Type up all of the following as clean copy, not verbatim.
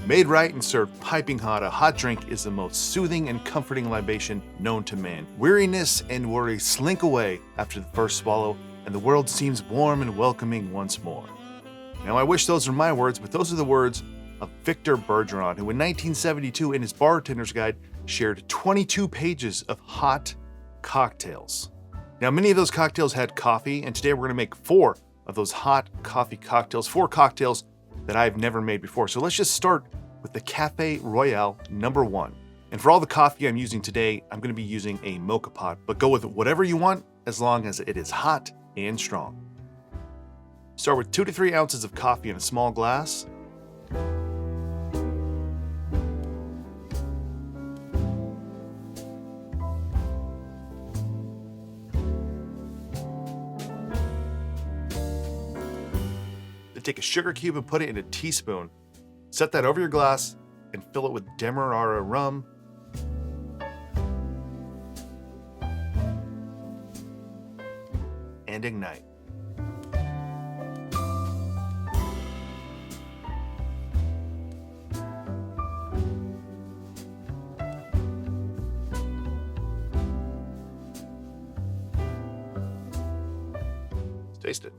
Made right and served piping hot, a hot drink is the most soothing and comforting libation known to man. Weariness and worry slink away after the first swallow, and the world seems warm and welcoming once more. Now, I wish those were my words, but those are the words of Victor Bergeron, who in 1972 in his Bartender's Guide shared 22 pages of hot cocktails. Now, many of those cocktails had coffee, and today we're going to make 4 of those hot coffee cocktails, 4 cocktails that I've never made before. So let's just start with the Cafe Royale number 1. And for all the coffee I'm using today, I'm going to be using a mocha pot, but go with whatever you want as long as it is hot and strong. Start with 2 to 3 ounces of coffee in a small glass. Then take a sugar cube and put it in a teaspoon. Set that over your glass and fill it with Demerara rum. And ignite. Let's taste it.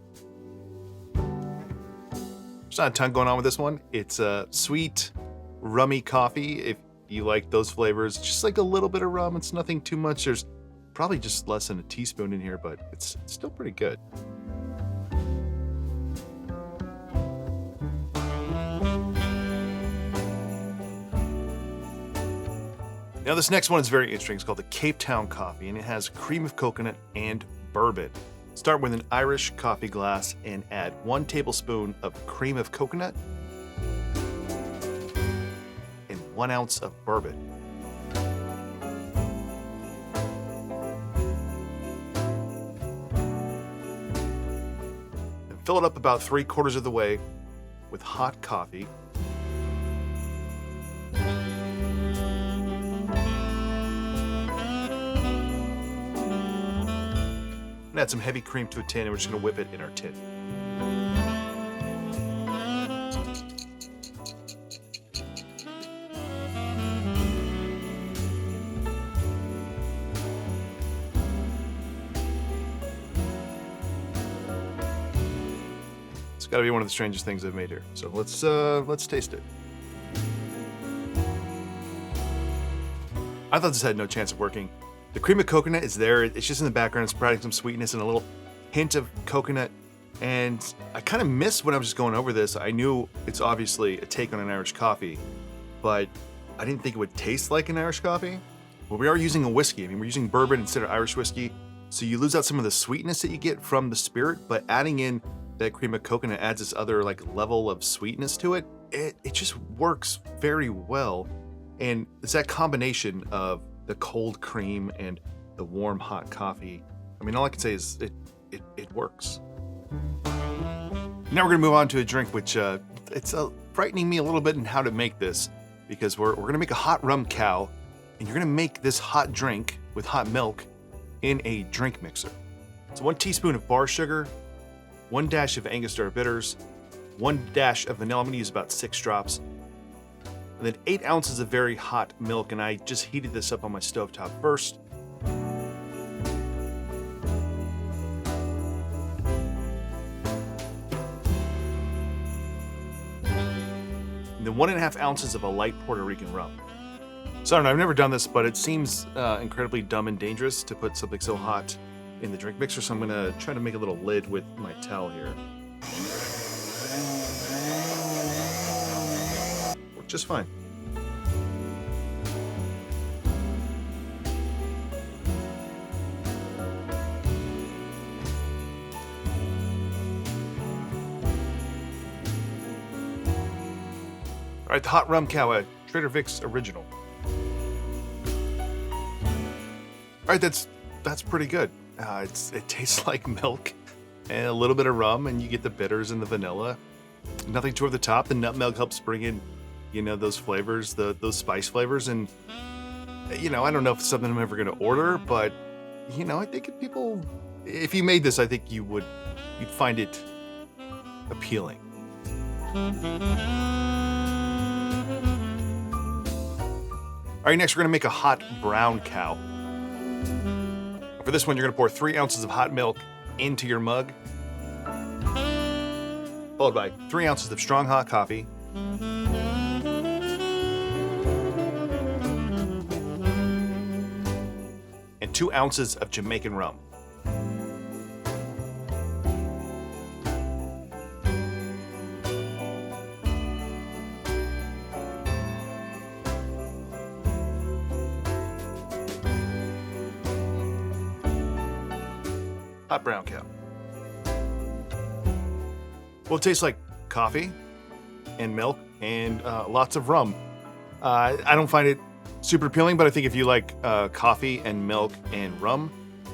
There's not a ton going on with this one. It's a sweet, rummy coffee. If you like those flavors, just like a little bit of rum. It's nothing too much. There's probably just less than a teaspoon in here, but it's still pretty good. Now this next one is very interesting. It's called the Capetown Coffee, and it has cream of coconut and bourbon. Start with an Irish coffee glass and add 1 tablespoon of cream of coconut and 1 ounce of bourbon. And fill it up about 3/4 of the way with hot coffee. Add some heavy cream to a tin, and we're just going to whip it in our tin. It's got to be one of the strangest things I've made here. So let's taste it. I thought this had no chance of working. The cream of coconut is there. It's just in the background. It's providing some sweetness and a little hint of coconut. And I kind of missed when I was just going over this. I knew it's obviously a take on an Irish coffee, but I didn't think it would taste like an Irish coffee. Well, we are using a whiskey. I mean, we're using bourbon instead of Irish whiskey. So you lose out some of the sweetness that you get from the spirit, but adding in that cream of coconut adds this other like level of sweetness to it. It just works very well. And it's that combination of the cold cream and the warm hot coffee. I mean, all I can say is it works. Now we're gonna move on to a drink which it's frightening me a little bit in how to make this, because we're gonna make a hot rum cow, and you're gonna make this hot drink with hot milk in a drink mixer. So 1 teaspoon of bar sugar, 1 dash of Angostura bitters, 1 dash of vanilla. I'm gonna use about 6 drops. And then 8 ounces of very hot milk, and I just heated this up on my stovetop first. And then 1.5 ounces of a light Puerto Rican rum. So I don't know, I've never done this, but it seems incredibly dumb and dangerous to put something so hot in the drink mixer, so I'm gonna try to make a little lid with my towel here. Just fine. All right, the hot rum cow, Trader Vic's original. All right, that's pretty good. It tastes like milk and a little bit of rum, and you get the bitters and the vanilla. Nothing too over the top. The nutmeg helps bring in, you know, those flavors, those spice flavors. And, you know, I don't know if it's something I'm ever going to order, but, you know, I think if you made this, I think you'd find it appealing. All right, next we're gonna make a hot brown cow. For this one, you're gonna pour 3 ounces of hot milk into your mug, followed by 3 ounces of strong hot coffee, and 2 ounces of Jamaican rum. Hot brown cow. Well, it tastes like coffee and milk and lots of rum. I don't find it super appealing, but I think if you like coffee and milk and rum,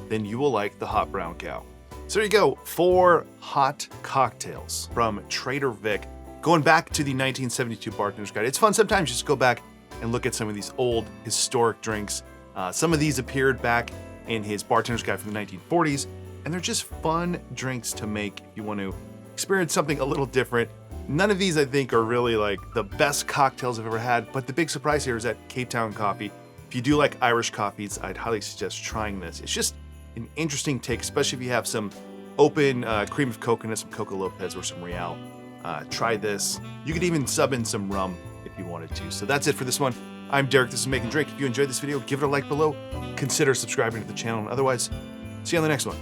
then you will like the hot brown cow. So there you go, 4 hot cocktails from Trader Vic. Going back to the 1972 Bartender's Guide. It's fun sometimes just to go back and look at some of these old historic drinks. Some of these appeared back in his Bartender's Guide from the 1940s. And they're just fun drinks to make if you want to experience something a little different. None of these, I think, are really like the best cocktails I've ever had, but the big surprise here is at Capetown Coffee. If you do like Irish coffees, I'd highly suggest trying this. It's just an interesting take, especially if you have some open cream of coconut, some Coco Lopez, or some Real. Try this. You could even sub in some rum if you wanted to. So that's it for this one. I'm Derek, this is Make and Drink. If you enjoyed this video, give it a like below. Consider subscribing to the channel, and otherwise, see you on the next one.